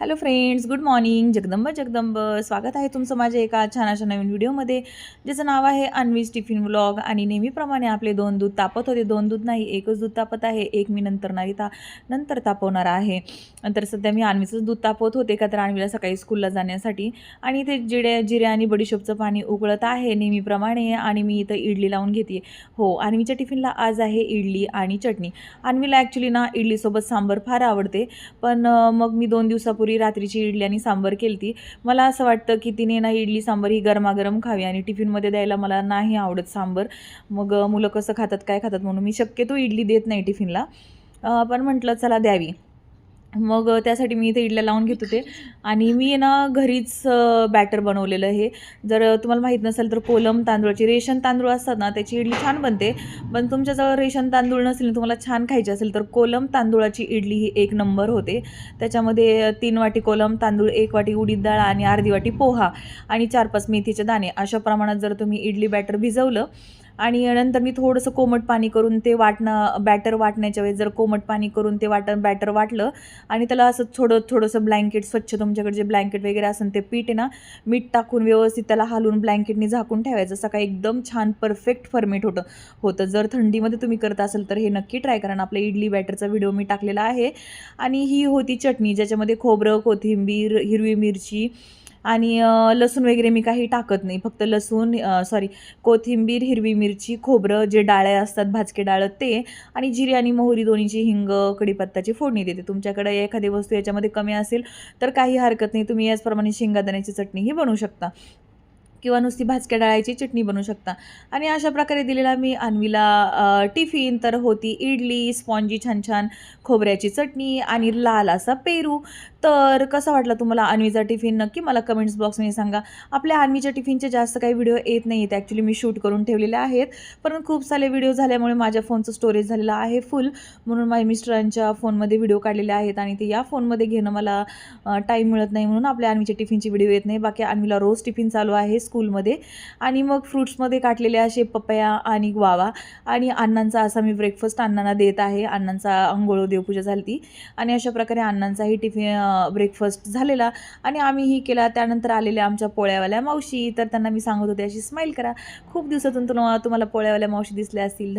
Hello friends, good morning. Jagdamb Jagdamb स्वागत आहे तुमचं माझ्या एका छान अशा नवीन व्हिडिओमध्ये, ज्याचं नाव आहे अन्वीज टिफिन व्लॉग. आणि नेहमीप्रमाणे आपले 2 दूध तापत होते. 2 दूध नाही, एकच दूध तापत आहे. एक मी नंतर तापवणार आहे. तर सध्या मी अन्वीचंच दूध तापवत होते का तर अन्वीला सकाळी स्कूलला जाण्यासाठी. आणि ते जिरे आणि बडीशोपचं पाणी उकळत आहे नेहमीप्रमाणे. आणि मी इथं इडली लावून घेते. हो, अन्वीच्या टिफिनला आज आहे इडली आणि चटणी. अन्वीला ॲक्च्युली ना इडलीसोबत सांबर फार आवडते. पण मग मी 2 दिवसापूर्वी रात्रीची इडली आणि सांबर केलती. मला असं वाटतं की तिने ना इडली सांबर ही गरमागरम खावी आणि टिफिनमध्ये द्यायला मला नाही आवडत सांबर. मग मुलं कसं खातात काय खातात म्हणून मी शक्यतो इडली देत नाही टिफिनला. पण म्हटलं चला द्यावी. मग त्यासाठी मी इथे इडल्या लावून घेत होते. आणि मी ना घरीच बॅटर बनवलेलं हे. जर तुम्हाला माहीत नसेल तर कोलम तांदूळाची, रेशन तांदूळ असतात ना त्याची इडली छान बनते. पण तुमच्याजवळ रेशन तांदूळ नसेल, तुम्हाला छान खायची असेल तर कोलम तांदूळाची इडली ही एक नंबर होते. त्याच्यामध्ये 3 वाटी कोलम तांदूळ, 1 वाटी उडीद डाळ आणि अर्धी वाटी पोहा आणि 4-5 मेथीचे दाणे अशा प्रमाणात जर तुम्ही इडली बॅटर भिजवलं आणि नंतर मी थोडंसं कोमट पाणी करून ते बॅटर वाटण्याच्या वेळेस जर कोमट पाणी करून ते बॅटर वाटलं आणि त्याला असं थोडंसं ब्लँकेट, स्वच्छ तुमच्याकडे जे ब्लँकेट वगैरे असेल ते पीठ आहे ना, मीठ टाकून व्यवस्थित त्याला हलवून ब्लँकेटने झाकून ठेवायचं. सकाळी एकदम छान परफेक्ट फर्मेट होतं. जर थंडीमध्ये तुम्ही करत असाल तर हे नक्की ट्राय करा. आपल्या इडली बॅटरचा व्हिडिओ मी टाकलेला आहे. आणि ही होती चटणी, ज्याच्यामध्ये खोबरं, कोथिंबीर, हिरवी मिरची आणि लसूण वगैरे मी काही टाकत नाही. फक्त कोथिंबीर, हिरवी मिरची, खोबरं, जे डाळे असतात भाजके डाळं ते, आणि जिरे आणि मोहरी दोन्हीची, हिंग, कढीपत्त्याची फोडणी देते. तुमच्याकडे एखादी वस्तू याच्यामध्ये कमी असेल तर काही हरकत नाही, तुम्ही याचप्रमाणे शेंगादाण्याची चटणीही बनवू शकता किंवा नुसती भाजक्या डाळाची चटणी बनवू शकता. आणि अशा प्रकारे दिलेला मी अन्वीला टिफिन. तर होती इडली, स्पॉन्जी छान छान खोबऱ्याची चटणी आणि लाल असा पेरू. तर कसा वाटला तुम्हाला अन्वीचा टिफिन नक्की मला कमेंट्स बॉक्समध्ये सांगा. आपल्या अन्वीच्या टिफिनचे जास्त काही व्हिडिओ येत नाही आहेत, ॲक्च्युली मी शूट करून ठेवलेले आहेत. पण खूप सारे व्हिडिओ झाल्यामुळे माझ्या फोनचं स्टोरेज झालेलं आहे फुल, म्हणून माझ्या मिस्टरांच्या फोनमध्ये व्हिडिओ काढलेले आहेत आणि ते या फोनमध्ये घेणं मला टाईम मिळत नाही, म्हणून आपल्या अन्वीच्या टिफिनचे व्हिडिओ येत नाही. बाकी अन्वीला रोज टिफिन चालू आहे स्कूलमध्ये. आणि मग फ्रूट्समध्ये काटलेले असे पपया आणि ग्वावा आणि अण्णांचा असा मी ब्रेकफास्ट अण्णांना देत आहे. अण्णांचा अंघोळ देवपूजा झाली ती आणि अशा प्रकारे अण्णांचाही ब्रेकफास्ट झालेला आणि आम्हीही केला. त्यानंतर आलेल्या आमच्या पोळ्यावाल्या मावशी, तर त्यांना मी सांगत होते अशी स्माईल करा. खूप दिवसातून तुम्हाला पोळ्यावाल्या मावशी दिसल्या असतील.